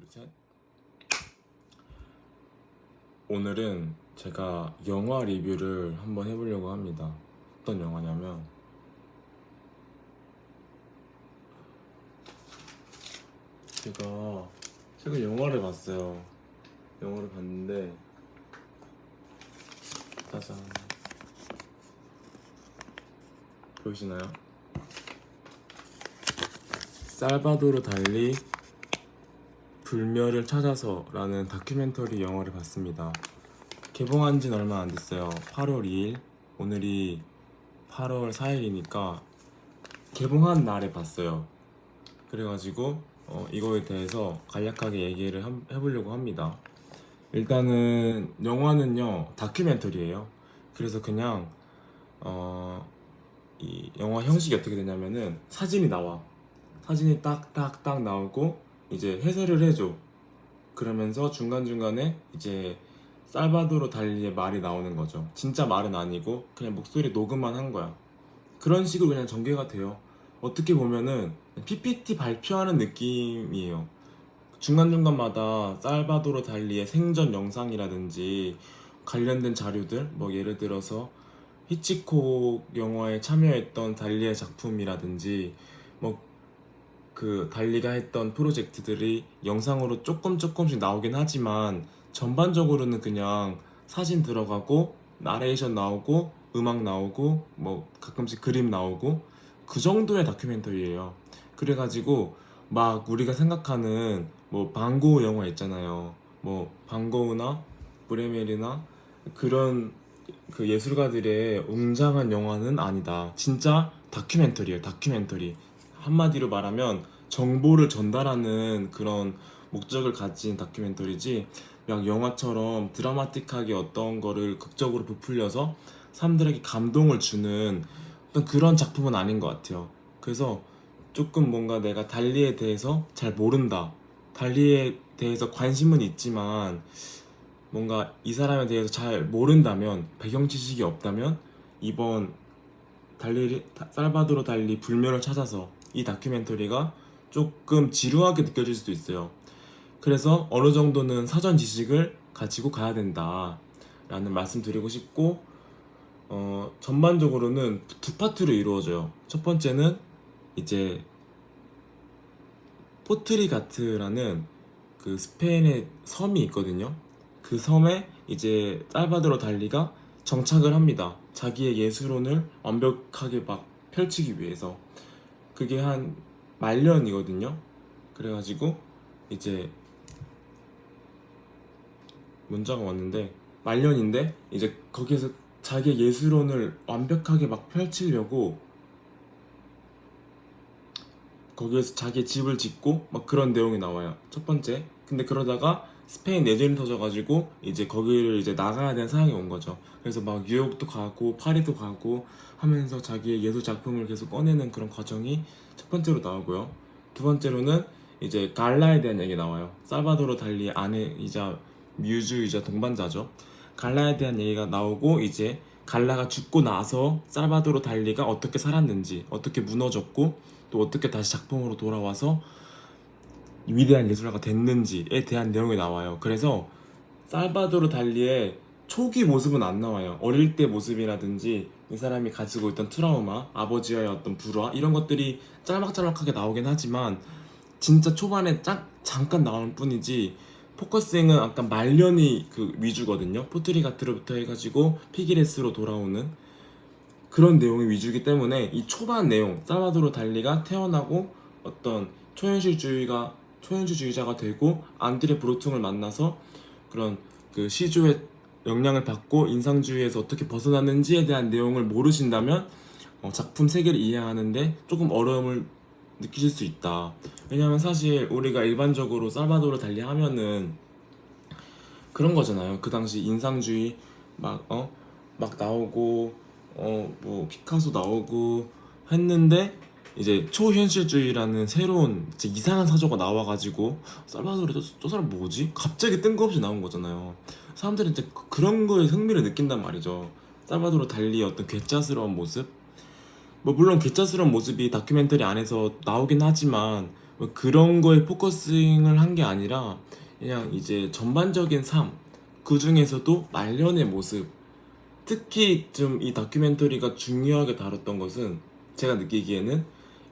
셋. 오늘은 제가 영화 리뷰를 한번 해보려고 합니다. 어떤 영화냐면 제가 최근 영화를 봤어요. 영화를 봤는데 짜잔, 보이시나요? 살바도르 달리 불멸을 찾아서라는 다큐멘터리 영화를 봤습니다. 개봉한 지는 얼마 안 됐어요. 8월 2일. 오늘이 8월 4일이니까 개봉한 날에 봤어요. 그래가지고 이거에 대해서 간략하게 얘기를 해보려고 합니다. 일단은 영화는요 다큐멘터리예요. 그래서 그냥 이 영화 형식이 어떻게 되냐면은 사진이 나와. 사진이 딱딱딱 나오고 이제 해설을 해줘. 그러면서 중간중간에 이제 살바도르 달리의 말이 나오는 거죠. 진짜 말은 아니고 그냥 목소리 녹음만 한 거야. 그런 식으로 그냥 전개가 돼요. 어떻게 보면은 PPT 발표하는 느낌이에요. 중간중간마다 살바도르 달리의 생전 영상이라든지 관련된 자료들, 뭐 예를 들어서 히치콕 영화에 참여했던 달리의 작품이라든지 뭐 그 달리가 했던 프로젝트들이 영상으로 조금씩 나오긴 하지만 전반적으로는 그냥 사진 들어가고 나레이션 나오고 음악 나오고 뭐 가끔씩 그림 나오고 그 정도의 다큐멘터리예요. 그래가지고 막 우리가 생각하는 뭐 방고우 영화 있잖아요. 뭐 방고우나 브레멜이나 그런 그 예술가들의 웅장한 영화는 아니다. 진짜 다큐멘터리예요. 다큐멘터리. 한마디로 말하면 정보를 전달하는 그런 목적을 가진 다큐멘터리지, 막 영화처럼 드라마틱하게 어떤 거를 극적으로 부풀려서 사람들에게 감동을 주는 어떤 그런 작품은 아닌 것 같아요. 그래서 조금 뭔가 내가 달리에 대해서 잘 모른다, 달리에 대해서 관심은 있지만 뭔가 이 사람에 대해서 잘 모른다면, 배경 지식이 없다면 이번 살바도르 달리 불멸을 찾아서 이 다큐멘터리가 조금 지루하게 느껴질 수도 있어요. 그래서 어느 정도는 사전 지식을 가지고 가야 된다 라는 말씀 드리고 싶고, 전반적으로는 두 파트로 이루어져요. 첫 번째는 이제 포트리가트라는 그 스페인의 섬이 있거든요. 그 섬에 이제 살바도르 달리가 정착을 합니다. 자기의 예술혼을 완벽하게 막 펼치기 위해서. 그게 한 말년이거든요. 그래가지고 이제 문자가 왔는데, 말년인데 이제 거기에서 자기의 예술혼을 완벽하게 막 펼치려고 거기에서 자기 집을 짓고 막 그런 내용이 나와요. 첫 번째. 근데 그러다가 스페인 내전이 터져가지고 이제 거기를 이제 나가야 되는 상황이 온 거죠. 그래서 막 뉴욕도 가고 파리도 가고 하면서 자기의 예술 작품을 계속 꺼내는 그런 과정이 첫 번째로 나오고요. 두 번째로는 이제 갈라에 대한 얘기 나와요. 살바도르 달리의 아내이자 뮤즈이자 동반자죠. 갈라에 대한 얘기가 나오고, 이제 갈라가 죽고 나서 살바도르 달리가 어떻게 살았는지, 어떻게 무너졌고 또 어떻게 다시 작품으로 돌아와서 위대한 예술가가 됐는지에 대한 내용이 나와요. 그래서 살바도르 달리의 초기 모습은 안 나와요. 어릴 때 모습이라든지 이 사람이 가지고 있던 트라우마, 아버지와의 어떤 불화, 이런 것들이 짤막짤막하게 나오긴 하지만 진짜 초반에 잠깐 나오는 뿐이지, 포커싱은 약간 말년이 그 위주거든요. 포트리가트로부터 해가지고 피기레스로 돌아오는 그런 내용이 위주이기 때문에 이 초반 내용, 살바도르 달리가 태어나고 어떤 초현실주의자가 되고 안드레 브로퉁을 만나서 그런 그 시조의 영향을 받고 인상주의에서 어떻게 벗어났는지에 대한 내용을 모르신다면 작품 세계를 이해하는데 조금 어려움을 느끼실 수 있다. 왜냐면 사실 우리가 일반적으로 살바도르 달리 하면은 그런 거잖아요. 그 당시 인상주의 막 나오고 뭐 피카소 나오고 했는데, 이제 초현실주의라는 새로운 진짜 이상한 사조가 나와가지고 살바도르 저 사람 뭐지? 갑자기 뜬금없이 나온 거잖아요. 사람들은 이제 그런 거에 흥미를 느낀단 말이죠. 살바도르 달리의 어떤 괴짜스러운 모습, 뭐 물론 괴짜스러운 모습이 다큐멘터리 안에서 나오긴 하지만 뭐 그런 거에 포커싱을 한 게 아니라 그냥 이제 전반적인 삶, 그 중에서도 말년의 모습, 특히 좀 이 다큐멘터리가 중요하게 다뤘던 것은 제가 느끼기에는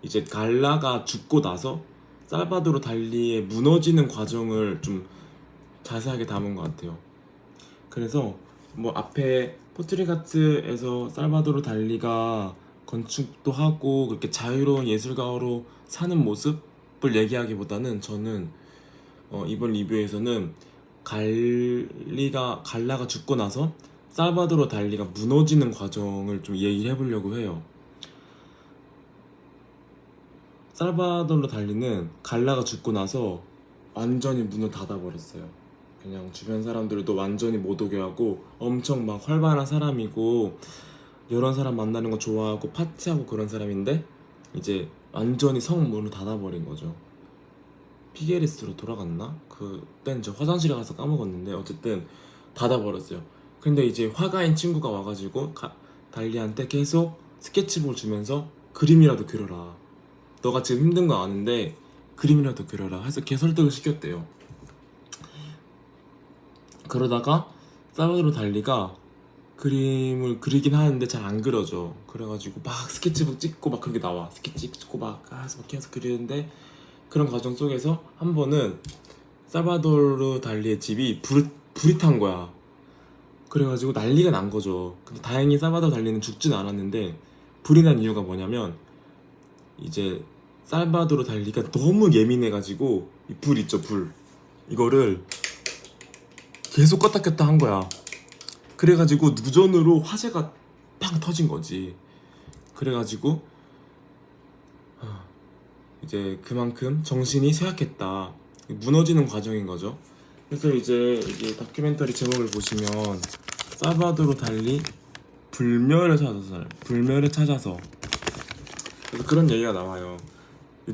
이제 갈라가 죽고 나서 살바도르 달리의 무너지는 과정을 좀 자세하게 담은 것 같아요. 그래서 뭐 앞에 포트리가츠에서 살바도르 달리가 건축도 하고 그렇게 자유로운 예술가로 사는 모습을 얘기하기보다는 저는 이번 리뷰에서는 갈라가 죽고 나서 살바도르 달리가 무너지는 과정을 좀 얘기를 해보려고 해요. 살바도르 달리는 갈라가 죽고 나서 완전히 문을 닫아버렸어요. 그냥 주변 사람들도 완전히 못 오게 하고 엄청 막 활발한 사람이고 여러 사람 만나는 거 좋아하고 파티하고 그런 사람인데 이제 완전히 성문을 닫아버린 거죠. 피게레스로 돌아갔나? 그땐 저 화장실에 가서 까먹었는데 어쨌든 닫아버렸어요. 근데 이제 화가인 친구가 와가지고 달리한테 계속 스케치북을 주면서 그림이라도 그려라. 너가 지금 힘든 거 아는데 그림이라도 그려라 해서 걔 설득을 시켰대요. 그러다가 살바도르 달리가 그림을 그리긴 하는데 잘 안 그려져. 그래가지고 막 스케치북 찍고 막 그렇게 나와. 스케치 찍고 막 계속 그리는데 그런 과정 속에서 한 번은 살바도르 달리의 집이 불이 탄 거야. 그래가지고 난리가 난 거죠. 근데 다행히 살바도르 달리는 죽진 않았는데 불이 난 이유가 뭐냐면 이제 살바도르 달리가 너무 예민해가지고 이 불 있죠, 불. 이거를 계속 껐다 켰다 한 거야. 그래가지고 누전으로 화재가 팡 터진 거지. 그래가지고 이제 그만큼 정신이 쇠약했다. 무너지는 과정인 거죠. 그래서 이제 이게 다큐멘터리 제목을 보시면 살바도르 달리 불멸을 찾아서 그래서 그런 얘기가 나와요.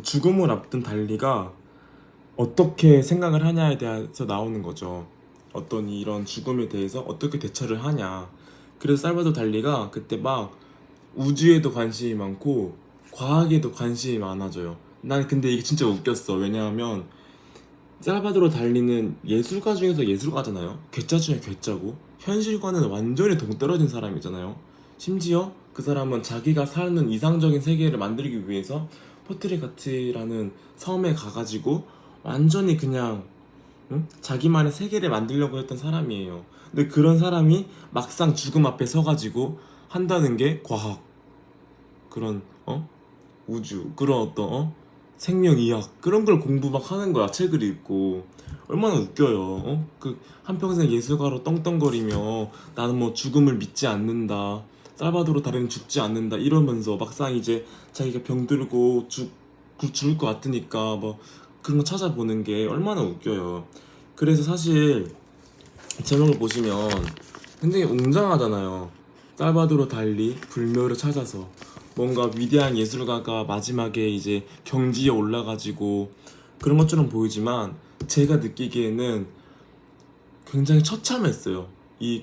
죽음을 앞둔 달리가 어떻게 생각을 하냐에 대해서 나오는 거죠. 어떤 이런 죽음에 대해서 어떻게 대처를 하냐. 그래서 살바도르 달리가 그때 막 우주에도 관심이 많고 과학에도 관심이 많아져요. 난 근데 이게 진짜 웃겼어. 왜냐하면 살바도르 달리는 예술가 중에서 예술가잖아요. 괴짜 중에 괴짜고 현실과는 완전히 동떨어진 사람이잖아요. 심지어 그 사람은 자기가 사는 이상적인 세계를 만들기 위해서 포트리가츠라는 섬에 가가지고 완전히 그냥 자기만의 세계를 만들려고 했던 사람이에요. 근데 그런 사람이 막상 죽음 앞에 서가지고 한다는 게 과학, 그런 우주, 그런 어떤 생명이학 그런 걸 공부 막 하는 거야. 책을 읽고. 얼마나 웃겨요. 그 한평생 예술가로 떵떵거리며 나는 뭐 죽음을 믿지 않는다, 살바도르 달리는 죽지 않는다 이러면서 막상 이제 자기가 병들고 죽을 것 같으니까 뭐 그런 거 찾아보는 게 얼마나 웃겨요. 그래서 사실 제목을 보시면 굉장히 웅장하잖아요. 살바도르 달리 불멸을 찾아서 뭔가 위대한 예술가가 마지막에 이제 경지에 올라가지고 그런 것처럼 보이지만 제가 느끼기에는 굉장히 처참했어요. 이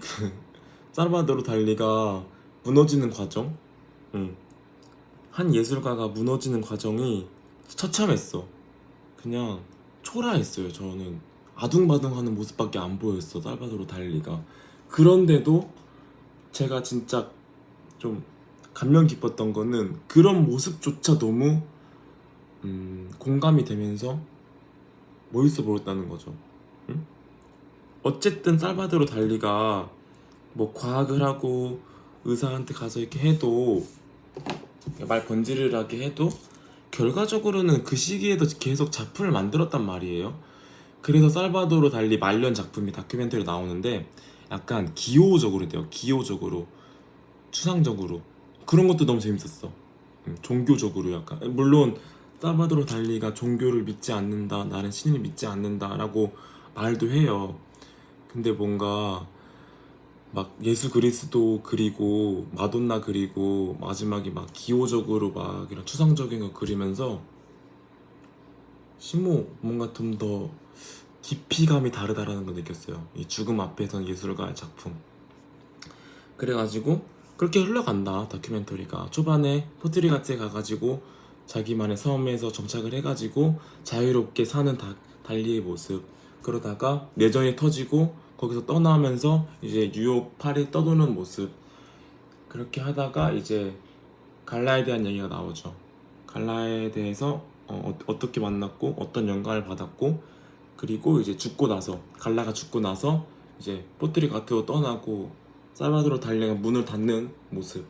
살바도르 달리가 무너지는 과정, 한 예술가가 무너지는 과정이 처참했어. 그냥 초라했어요. 저는 아둥바둥하는 모습밖에 안 보였어, 살바도르 달리가. 그런데도 제가 진짜 좀 감명 깊었던 거는 그런 모습조차 너무 공감이 되면서 멋있어 보였다는 거죠. 응? 어쨌든 살바도르 달리가 뭐 과학을 하고 의사한테 가서 이렇게 해도 말 번지르르하게 해도 결과적으로는 그 시기에도 계속 작품을 만들었단 말이에요. 그래서 살바도르 달리 말년 작품이 다큐멘터리로 나오는데 약간 기호적으로 돼요. 기호적으로, 추상적으로. 그런 것도 너무 재밌었어. 종교적으로 약간. 물론 살바도르 달리가 종교를 믿지 않는다, 나는 신을 믿지 않는다라고 말도 해요. 근데 뭔가 막 예수 그리스도 그리고 마돈나 그리고 마지막에 막 기호적으로 막 이런 추상적인 거 그리면서 심호 뭔가 좀 더 깊이감이 다르다라는 걸 느꼈어요. 이 죽음 앞에선 예술가의 작품. 그래가지고 그렇게 흘러간다 다큐멘터리가. 초반에 포트리가츠에 가가지고 자기만의 섬에서 정착을 해가지고 자유롭게 사는 달리의 모습. 그러다가 내전이 터지고 거기서 떠나면서 이제 뉴욕 파리 떠도는 모습. 그렇게 하다가 이제 갈라에 대한 얘기가 나오죠. 갈라에 대해서 어떻게 만났고 어떤 영감을 받았고, 그리고 이제 갈라가 죽고 나서 이제 포트리가트로 떠나고 살바도르 달리가 문을 닫는 모습.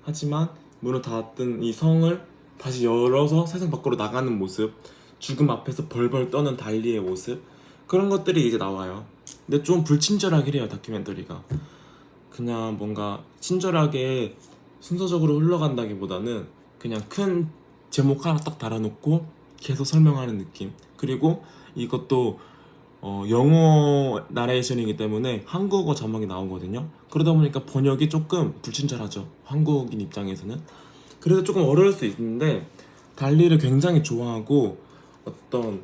하지만 문을 닫았던 이 성을 다시 열어서 세상 밖으로 나가는 모습, 죽음 앞에서 벌벌 떠는 달리의 모습, 그런 것들이 이제 나와요. 근데 좀 불친절하긴 해요, 다큐멘터리가. 그냥 뭔가 친절하게 순서적으로 흘러간다기보다는 그냥 큰 제목 하나 딱 달아놓고 계속 설명하는 느낌. 그리고 이것도 영어 나레이션이기 때문에 한국어 자막이 나오거든요. 그러다 보니까 번역이 조금 불친절하죠, 한국인 입장에서는. 그래서 조금 어려울 수 있는데, 달리를 굉장히 좋아하고 어떤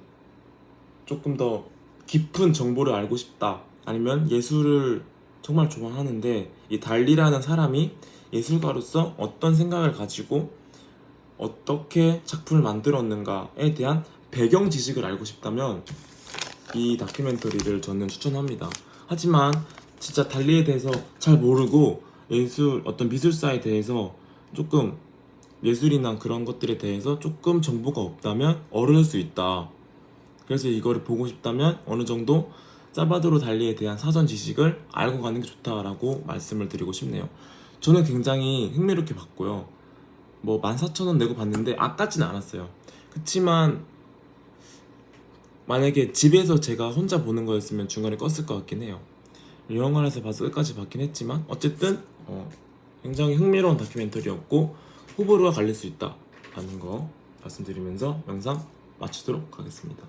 조금 더 깊은 정보를 알고 싶다, 아니면 예술을 정말 좋아하는데 이 달리라는 사람이 예술가로서 어떤 생각을 가지고 어떻게 작품을 만들었는가에 대한 배경 지식을 알고 싶다면 이 다큐멘터리를 저는 추천합니다. 하지만 진짜 달리에 대해서 잘 모르고 어떤 미술사에 대해서 조금, 예술이나 그런 것들에 대해서 조금 정보가 없다면 어려울 수 있다. 그래서 이거를 보고 싶다면 어느 정도 살바도르 달리에 대한 사전 지식을 알고 가는 게 좋다라고 말씀을 드리고 싶네요. 저는 굉장히 흥미롭게 봤고요. 뭐 14,000원 내고 봤는데 아깝진 않았어요. 그치만 만약에 집에서 제가 혼자 보는 거였으면 중간에 껐을 것 같긴 해요. 영화관에서 봐서 끝까지 봤긴 했지만 어쨌든 굉장히 흥미로운 다큐멘터리였고 호불호가 갈릴 수 있다 라는 거 말씀드리면서 영상 마치도록 하겠습니다.